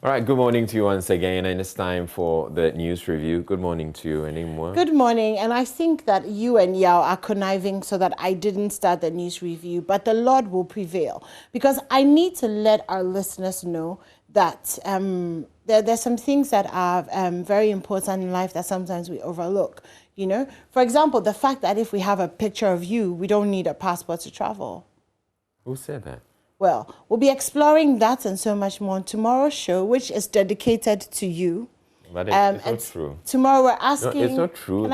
All right, good morning to you once again, and it's time for the news review. Good morning to you, anymore. Good morning, and I think that you and Yao are conniving so that I didn't start the news review, but the Lord will prevail because I need to let our listeners know that there's some things that are very important in life that sometimes we overlook. You know, for example, the fact that if we have a picture of you, we don't need a passport to travel. Who said that? Well, we'll be exploring that and so much more on tomorrow's show, which is dedicated to you. But it's not true. Tomorrow we're asking. No, it's not true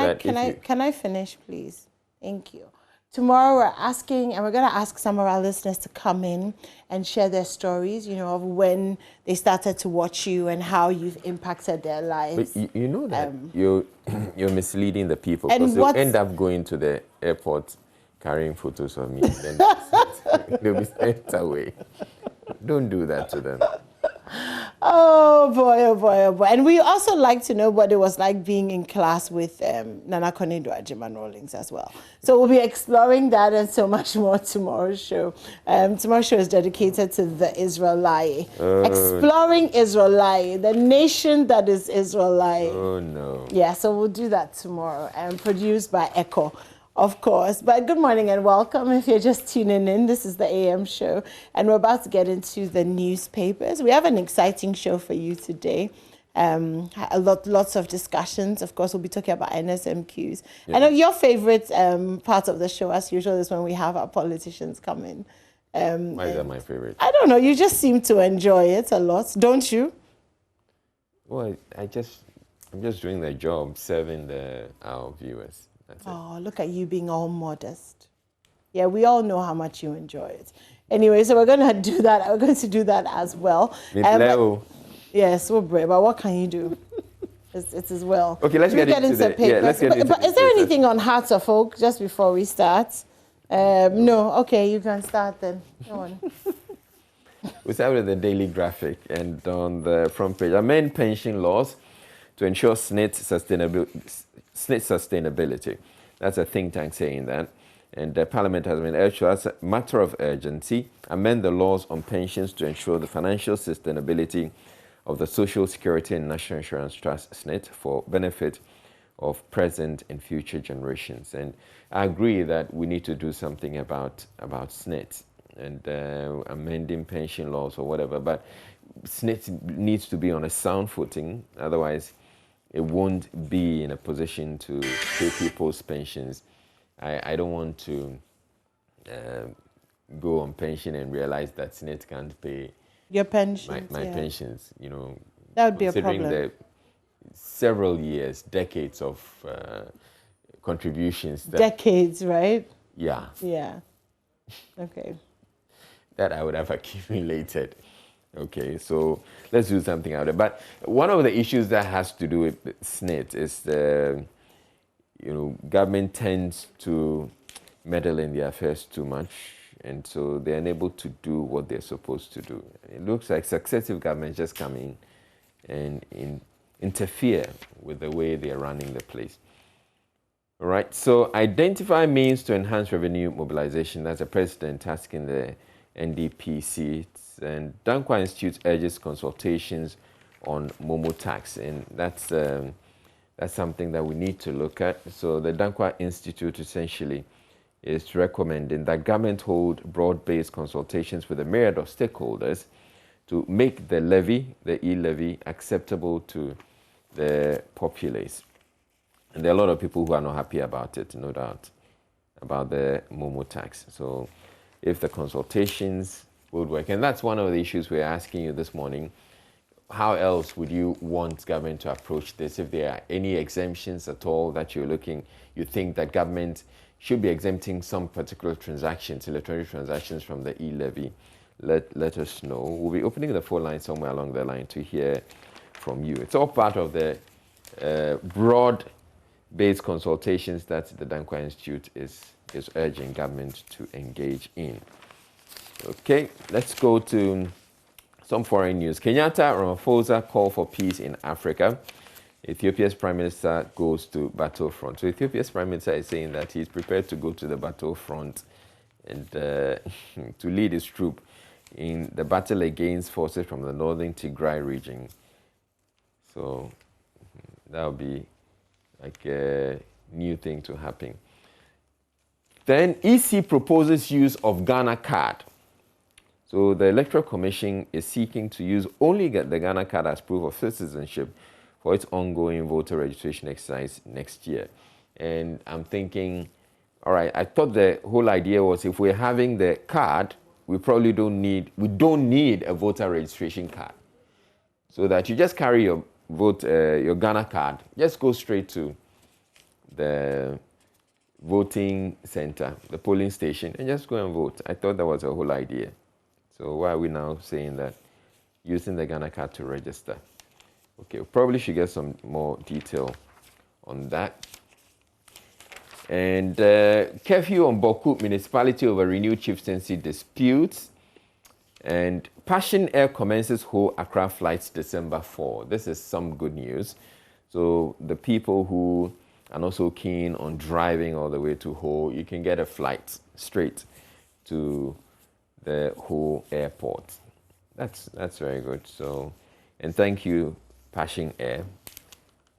Can I finish, please? Thank you. Tomorrow we're asking, and we're going to ask some of our listeners to come in and share their stories, you know, of when they started to watch you and how you've impacted their lives. But you know that you're misleading the people because they'll end up going to the airport carrying photos of me. Then they'll be sent away. Don't do that to them. Oh boy, oh boy, oh boy. And we also like to know what it was like being in class with Nana Konidwa, Jim and Rawlings as well. So we'll be exploring that and so much more tomorrow's show. Tomorrow's show is dedicated to the Israelite. Exploring Israelite, the nation that is Israelite. Oh no. Yeah, so we'll do that tomorrow and produced by Echo. Of course. But good morning and welcome. If you're just tuning in, this is the AM show, and we're about to get into the newspapers. We have an exciting show for you today. Lots of discussions. Of course, we'll be talking about NSMQs. Yeah. I know your favorite part of the show, as usual, is when we have our politicians come in. Why is that my favorite? I don't know. You just seem to enjoy it a lot, don't you? Well, I'm just doing the job, serving our viewers. Oh, look at you being all modest. Yeah, we all know how much you enjoy it. Anyway, so we're going to do that. We're going to do that as well. Yes, we're brave, but what can you do? It's as well. Okay, let's get into the paper. Yeah, let's get into but is there anything on Hearts of Oak just before we start? No. Okay, you can start then. Go on. We start with the Daily Graphic, and on the front page, amend pension laws to ensure SNIT sustainability. That's a think tank saying that. And Parliament has been urged to, as a matter of urgency, amend the laws on pensions to ensure the financial sustainability of the Social Security and National Insurance Trust, SNIT, for benefit of present and future generations. And I agree that we need to do something about SNIT and amending pension laws or whatever. But SNIT needs to be on a sound footing, otherwise it won't be in a position to pay people's pensions. I don't want to go on pension and realize that SNIT can't pay your pensions, my pensions. You know, that would be a problem. Considering the several years, decades of contributions. Decades, right? Yeah. Yeah. Okay. That I would have accumulated. Okay, so let's do something out of it. But one of the issues that has to do with SNIT is government tends to meddle in their affairs too much, and so they're unable to do what they're supposed to do. It looks like successive governments just come in and interfere with the way they're running the place. All right, so identify means to enhance revenue mobilization. That's the president asking the NDPC. And Dankwa Institute urges consultations on Momo tax, and that's something that we need to look at. So the Dankwa Institute essentially is recommending that government hold broad-based consultations with a myriad of stakeholders to make the levy, the e-levy, acceptable to the populace. And there are a lot of people who are not happy about it, no doubt, about the Momo tax. So if the consultations would work. And that's one of the issues we're asking you this morning. How else would you want government to approach this? If there are any exemptions at all that you think that government should be exempting some particular transactions, electronic transactions from the e-levy, let us know. We'll be opening the phone line somewhere along the line to hear from you. It's all part of the broad-based consultations that the Dankwa Institute is urging government to engage in. Okay, let's go to some foreign news. Kenyatta Ramaphosa call for peace in Africa. Ethiopia's Prime Minister goes to battlefront. So Ethiopia's Prime Minister is saying that he's prepared to go to the battlefront and to lead his troop in the battle against forces from the northern Tigray region. So that would be like a new thing to happen. Then EC proposes use of Ghana card. So the Electoral Commission is seeking to use only the Ghana card as proof of citizenship for its ongoing voter registration exercise next year. And I'm thinking, all right, I thought the whole idea was if we're having the card, we probably don't need a voter registration card. So that you just carry your your Ghana card, just go straight to the voting center, the polling station, and just go and vote. I thought that was the whole idea. So why are we now saying that using the Ghana card to register? Okay, we probably should get some more detail on that. And curfew on Boku municipality over renewed chieftaincy disputes. And Passion Air commences Ho Accra flights December 4. This is some good news. So the people who are not so keen on driving all the way to Ho, you can get a flight straight to the Ho airport. That's very good. So, and thank you, Passion Air,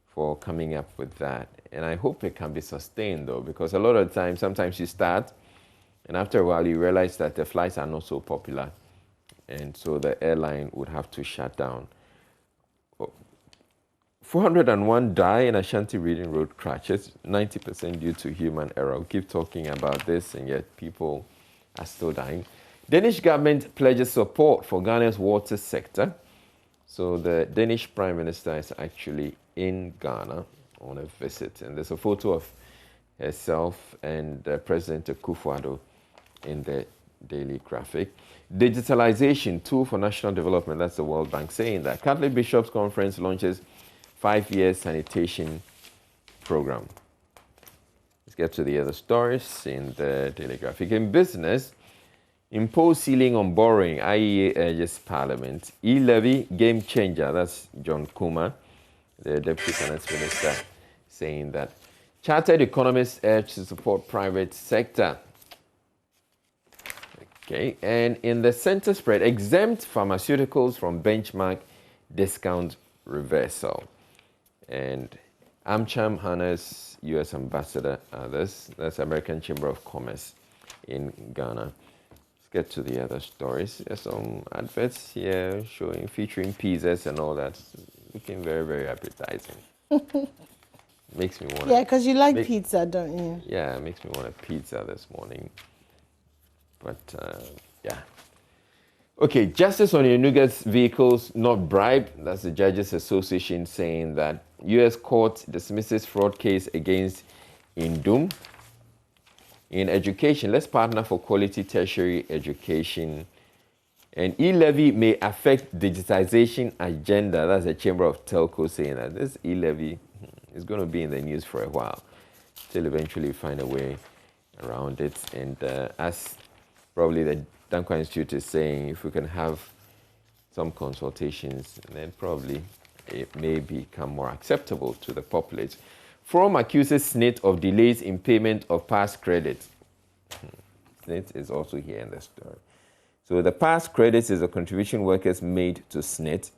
for coming up with that. And I hope it can be sustained though, because a lot of the time, sometimes you start, and after a while you realize that the flights are not so popular. And so the airline would have to shut down. 401 die in Ashanti Reading Road crashes, 90% due to human error. We keep talking about this, and yet people are still dying. Danish government pledges support for Ghana's water sector. So the Danish Prime Minister is actually in Ghana on a visit. And there's a photo of herself and President Akufo-Addo in the daily graphic. Digitalization tool for national development, that's the World Bank saying that. Catholic Bishops Conference launches 5-year sanitation program. Let's get to the other stories in the daily graphic. In business, impose ceiling on borrowing, IEA urges Parliament. E-levy game changer, that's John Kuma, the Deputy Finance Minister, saying that. Chartered economists urge to support private sector. Okay, and in the center spread, exempt pharmaceuticals from benchmark discount reversal. And AmCham Hannes, U.S. Ambassador, others. That's American Chamber of Commerce in Ghana. Let's get to the other stories. There's some adverts here featuring pizzas and all that. Looking very, very appetizing. Makes me want. Yeah, because you like pizza, don't you? Yeah, it makes me want a pizza this morning. But, yeah. Okay, justice on Enuga's vehicles not bribed. That's the Judges Association saying that U.S. court dismisses fraud case against Indum. In education, let's partner for quality tertiary education. And e-levy may affect digitization agenda. That's the Chamber of Telco saying that this e-levy is going to be in the news for a while till eventually find a way around it. And as probably the Dankwa Institute is saying, if we can have some consultations, then probably it may become more acceptable to the populace. Forum accuses SNIT of delays in payment of past credit. SNIT is also here in the story. So the past credits is a contribution workers made to SNIT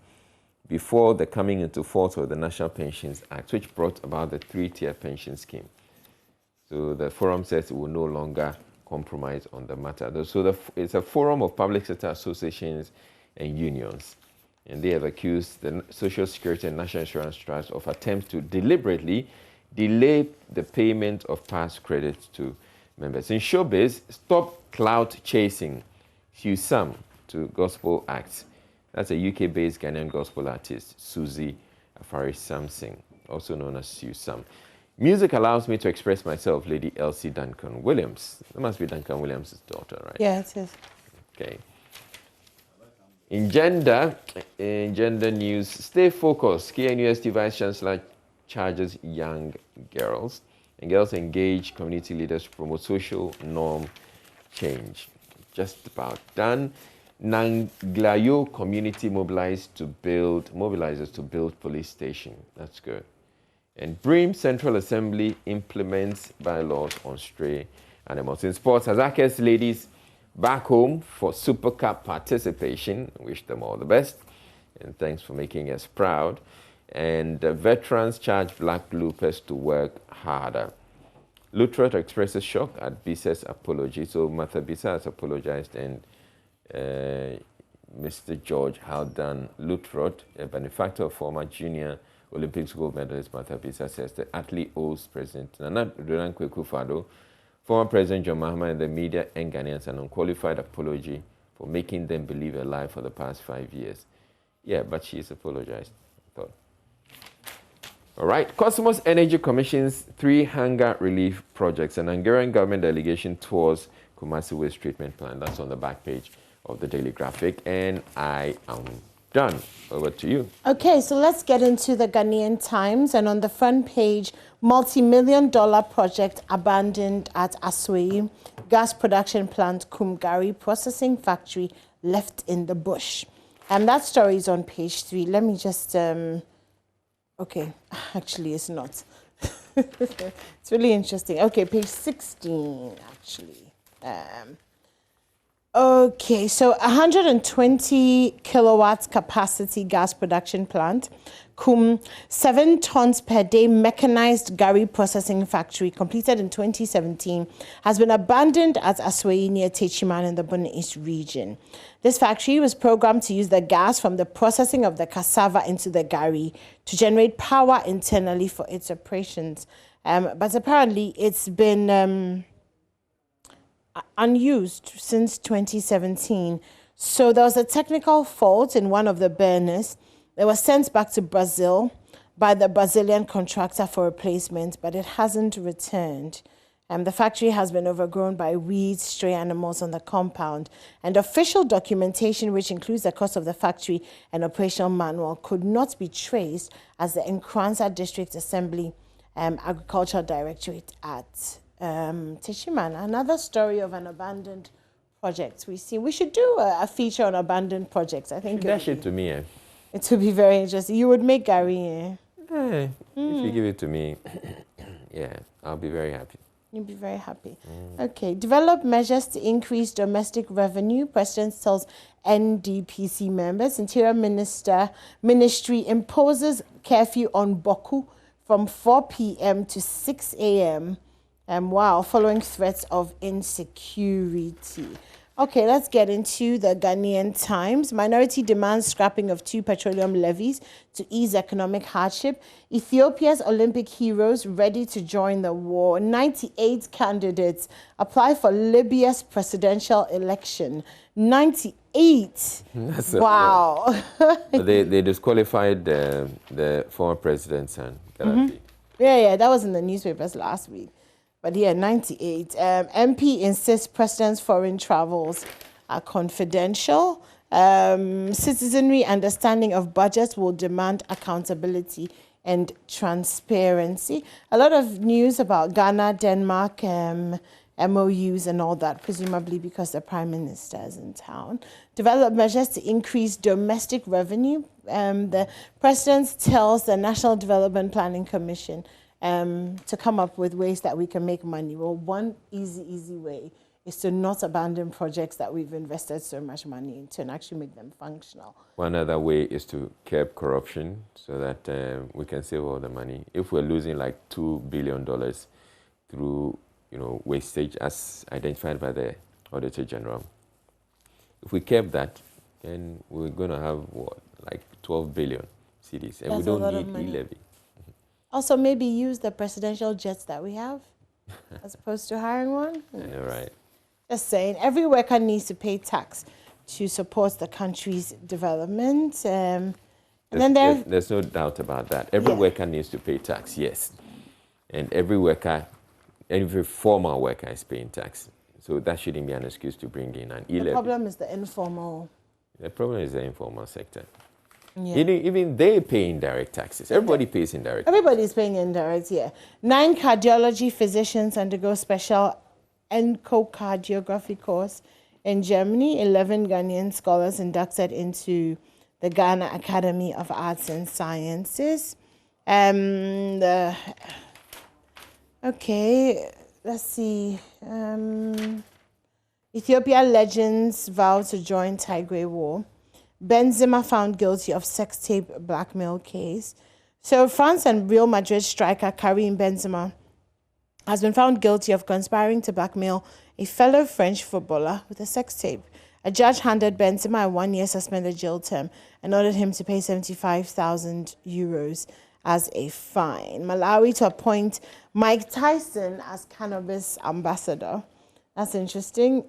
before the coming into force of the National Pensions Act, which brought about the 3-tier pension scheme. So the forum says it will no longer compromise on the matter. So it's a forum of public sector associations and unions. And they have accused the Social Security and National Insurance Trust of attempts to deliberately delay the payment of past credits to members. In showbiz, stop clout chasing. Hugh Sam to gospel acts. That's a UK-based Ghanaian gospel artist, Susie Afari Samson, also known as Hugh Sam. Music allows me to express myself, Lady Elsie Duncan Williams. That must be Duncan Williams' daughter, right? Yeah, it is. Okay. In gender news, stay focused. KNUST Vice Chancellor charges young girls. And girls engage community leaders to promote social norm change. Just about done. Nanglayo community mobilizes to build police station. That's good. And Bream Central Assembly implements bylaws on stray animals. In sports, Azakes ladies back home for Super Cup participation. Wish them all the best, and thanks for making us proud. And veterans charge Black Loopers to work harder. Luttrot expresses shock at Bisa's apology. So Martha Bisa has apologized, and Mr. George Haldan Luttrot, a benefactor of former junior Olympics gold medalist Martha Bisa, says the athlete owes President Nana Dankwa Akufo-Addo, former President John Mahama, and the media and Ghanaians an unqualified apology for making them believe a lie for the past 5 years. Yeah, but she's apologized, I thought. All right, Cosmos Energy commissions 3 hunger relief projects. An Hungarian government delegation tours Kumasi Waste Treatment Plant. That's on the back page of the Daily Graphic. And I am done. Over to you. Okay, so let's get into the Ghanaian Times. And on the front page, multi-million-dollar project abandoned at Aswei, gas production plant Kumgari processing factory left in the bush. And that story is on page 3. Let me just... Okay, actually it's not. It's really interesting. Okay, page 16, actually. Okay, so 120 kilowatts capacity gas production plant, 7 tons per day mechanized Gari processing factory completed in 2017 has been abandoned at Aswei near Techiman in the Borno East region. This factory was programmed to use the gas from the processing of the cassava into the Gari to generate power internally for its operations. But apparently it's been unused since 2017. So there was a technical fault in one of the burners. It was sent back to Brazil by the Brazilian contractor for replacement, but it hasn't returned. The factory has been overgrown by weeds, stray animals on the compound, and official documentation, which includes the cost of the factory and operational manual, could not be traced as the Nkranza District Assembly Agricultural Directorate at Techiman. Another story of an abandoned project. We should do a feature on abandoned projects. I think Dash it to me. it would be very interesting. You would make Gary. If you give it to me, yeah, I'll be very happy. You'll be very happy. Okay. Develop measures to increase domestic revenue. President tells NDPC members. Interior Ministry imposes curfew on Boku from 4 p.m. to 6 a.m. Following threats of insecurity. Okay, let's get into the Ghanaian Times. Minority demands scrapping of 2 petroleum levies to ease economic hardship. Ethiopia's Olympic heroes ready to join the war. 98 candidates apply for Libya's presidential election. 98. Wow. They disqualified the former president and Gaddafi. Yeah, that was in the newspapers last week. But yeah, 98. MP insists president's foreign travels are confidential. Citizenry understanding of budgets will demand accountability and transparency. A lot of news about Ghana, Denmark, MOUs and all that, presumably because the Prime Minister is in town. Develop measures to increase domestic revenue. The President tells the National Development Planning Commission to come up with ways that we can make money. Well, one easy way is to not abandon projects that we've invested so much money into and actually make them functional. One other way is to curb corruption so that we can save all the money. If we're losing like $2 billion through wastage as identified by the Auditor General, if we kept that, then we're going to have like 12 billion cedis, and we don't need e-levy. Also, maybe use the presidential jets that we have as opposed to hiring one. Yeah, right. Just saying, every worker needs to pay tax to support the country's development. There's no doubt about that. Every worker needs to pay tax, yes. And every formal worker is paying tax. So that shouldn't be an excuse to bring in an e-levy. The problem is the informal. The problem is the informal sector. Yeah. Even they pay indirect taxes. Everybody pays indirect. Everybody's paying indirect, yeah. 9 cardiology physicians undergo special echocardiography course in Germany. 11 Ghanaian scholars inducted into the Ghana Academy of Arts and Sciences. Okay, let's see. Ethiopia legends vow to join Tigray war. Benzema found guilty of sex tape blackmail case. So France and Real Madrid striker Karim Benzema has been found guilty of conspiring to blackmail a fellow French footballer with a sex tape. A judge handed Benzema a 1-year suspended jail term and ordered him to pay 75,000 euros as a fine. Malawi to appoint Mike Tyson as cannabis ambassador. That's interesting.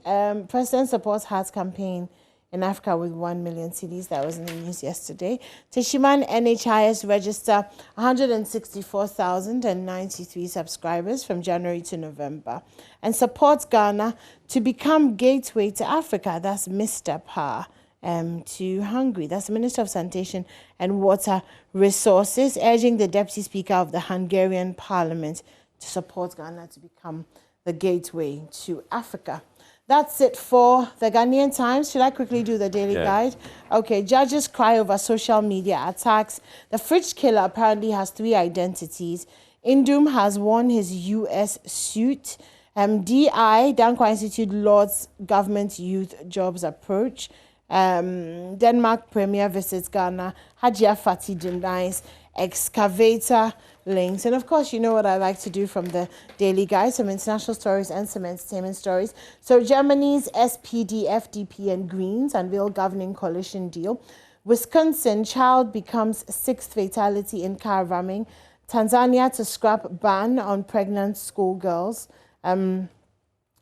President supports Hearts campaign in Africa with 1 million CDs. That was in the news yesterday. Teshiman NHIS register 164,093 subscribers from January to November and supports Ghana to become gateway to Africa. That's Mr. Pa to Hungary. That's the Minister of Sanitation and Water Resources, urging the Deputy Speaker of the Hungarian Parliament to support Ghana to become the gateway to Africa. That's it for the Ghanaian Times. Should I quickly do the Daily Guide? Okay, judges cry over social media attacks. The fridge killer apparently has 3 identities. Indum has won his US suit. DI, Dankwa Institute, Lord's Government Youth Jobs Approach. Denmark Premier visits Ghana. Hajia Fati denies excavator links. And of course, you know what I like to do from the Daily Guide, some international stories and some entertainment stories. So Germany's SPD, FDP and Greens unveil governing coalition deal. Wisconsin, child becomes 6th fatality in car ramming. Tanzania to scrap ban on pregnant schoolgirls.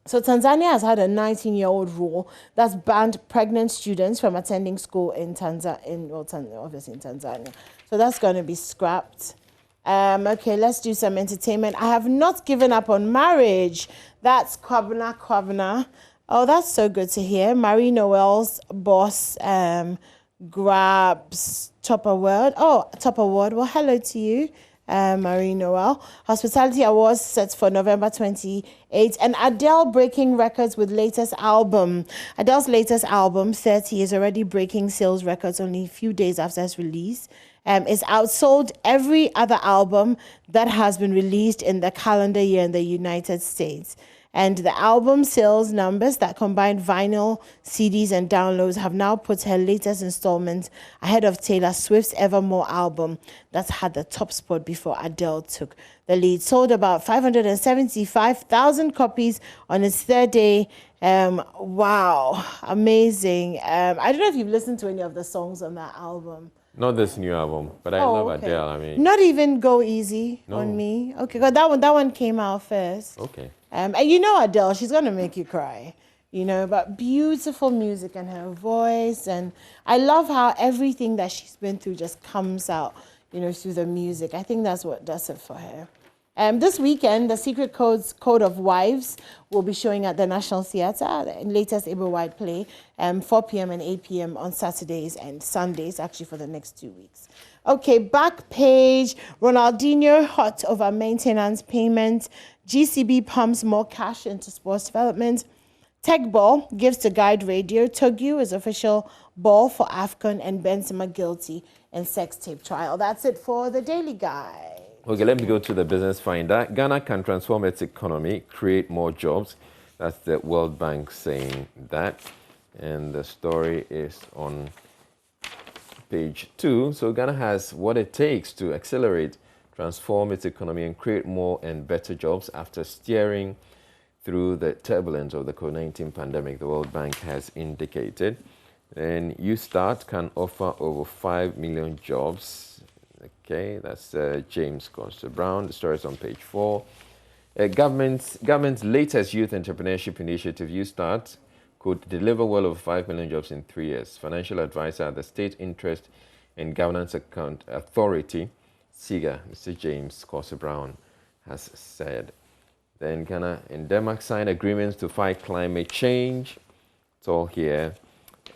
So Tanzania has had a 19-year-old rule that's banned pregnant students from attending school in Tanzania. So that's going to be scrapped. Okay, let's do some entertainment. I have not given up on marriage. That's Kwabena. Oh, that's so good to hear. Marie Noel's boss grabs top award. Oh, top award. Well, hello to you. Marie Noel. Hospitality Awards set for November 28. And Adele breaking records with latest album. Adele's latest album, 30, is already breaking sales records only a few days after its release. It's outsold every other album that has been released in the calendar year in the United States. And the album sales numbers that combine vinyl, CDs, and downloads have now put her latest installment ahead of Taylor Swift's Evermore album that's had the top spot before Adele took the lead. Sold about 575,000 copies on its 3rd day. Wow, amazing. I don't know if you've listened to any of the songs on that album. Not this new album, but I love Adele. I mean, not even Go Easy on Me. Okay, because that one came out first. Okay. And you know Adele, she's gonna make you cry. You know, but beautiful music and her voice, and I love how everything that she's been through just comes out, you know, through the music. I think that's what does it for her. This weekend, the Secret Code of Wives will be showing at the National Theatre, the latest Able Wide play, 4 p.m. and 8 p.m. on Saturdays and Sundays, actually for the next 2 weeks. Okay, back page. Ronaldinho hot over maintenance payment. GCB pumps more cash into sports development. Tech Ball gives to Guide Radio. Togu is official ball for AFCON, and Benzema guilty in sex tape trial. That's it for the Daily Guide. Okay, let me go to the Business Finder. Ghana can transform its economy, create more jobs. That's the World Bank saying that. And the story is on page 2. So Ghana has what it takes to accelerate, transform its economy and create more and better jobs after steering through the turbulence of the COVID-19 pandemic, the World Bank has indicated. And YouStart can offer over 5 million jobs. Okay, that's James Costa Brown. The story is on page 4. Government's latest youth entrepreneurship initiative, YouStart, could deliver well over 5 million jobs in 3 years. Financial advisor at the State Interest and Governance Account Authority, SIGA, Mr. James Costa Brown, has said. Then Ghana and Denmark signed agreements to fight climate change. It's all here.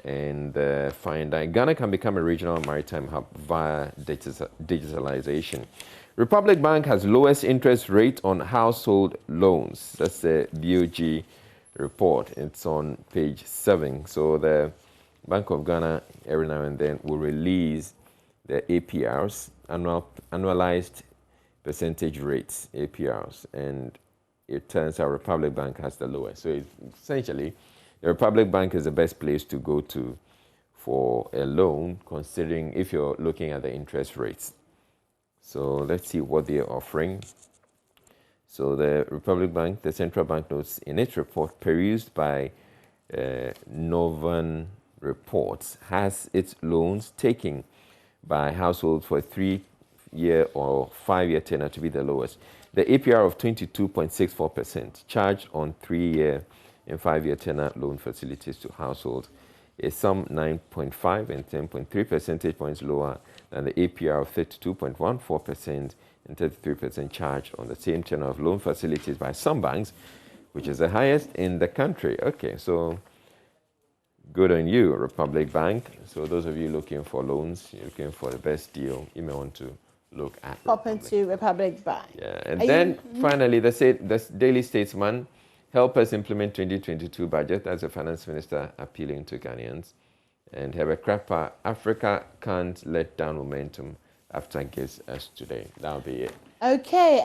And find that Ghana can become a regional maritime hub via digitalization. Republic Bank has lowest interest rate on household loans. That's the BOG report. It's on page 7. So the Bank of Ghana every now and then will release the APRs, annualized percentage rates, APRs, and it turns out Republic Bank has the lowest. So essentially, the Republic Bank is the best place to go to for a loan, considering if you're looking at the interest rates. So let's see what they're offering. So the Republic Bank, the central bank notes in its report perused by Northern Reports, has its loans taken by households for a 3-year or 5-year tenor to be the lowest. The APR of 22.64% charged on 3-year and 5-year tenor loan facilities to households is some 9.5 and 10.3 percentage points lower than the APR of 32.14% and 33% charged on the same tenor of loan facilities by some banks, which is the highest in the country. Okay, so good on you, Republic Bank. So those of you looking for loans, you're looking for the best deal, you may want to look at Pop into Republic Bank. Yeah, and then finally, the Daily Statesman, help us implement 2022 budget. That's the finance minister appealing to Ghanaians. And Herbert Crapper, Africa can't let down momentum after gives us today. That'll be it. Okay,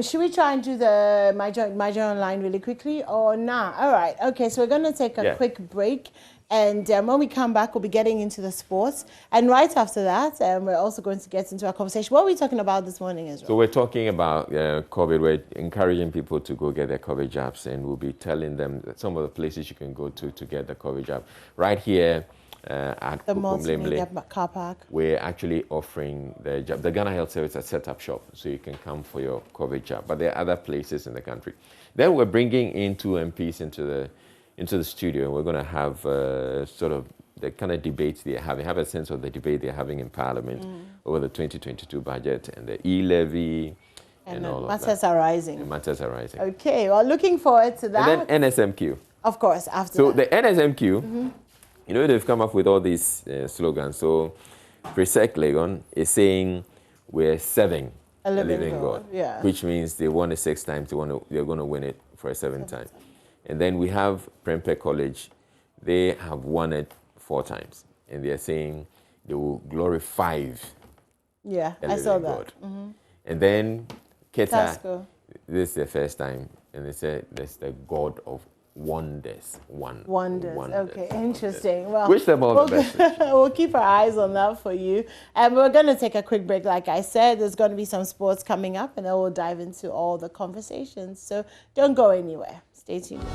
should we try and do the My Joy Online really quickly or not? All right, okay, so we're going to take a quick break. And when we come back, we'll be getting into the sports. And right after that, we're also going to get into our conversation. What are we talking about this morning, Israel? So we're talking about COVID. We're encouraging people to go get their COVID jabs. And we'll be telling them that some of the places you can go to get the COVID jab. Right here at the multimedia car park, we're actually offering the jab. The Ghana Health Service has set up shop, so you can come for your COVID jab. But there are other places in the country. Then we're bringing in 2 MPs into the studio. We're going to have sort of the kind of debates they're having, have a sense of the debate they're having in Parliament over the 2022 budget and the e-levy and all of that. Matters are rising. Matters are rising. Okay, well, looking forward to that. And then NSMQ. Of course, after so that. So the NSMQ, you know, they've come up with all these slogans. So Presec Legon is saying we're serving a living God, which means they won it 6 times, they're going to win it for a 7th time. And then we have Prempeh College. They have won it 4 times. And they're saying they will glorify I saw that. And then Keta, this is their first time. And they said that's the God of wonders. Wonders. Okay, interesting. Well, wish them all the best. We'll keep our eyes on that for you. And we're going to take a quick break. Like I said, there's going to be some sports coming up, and then we'll dive into all the conversations. So don't go anywhere. Stay tuned.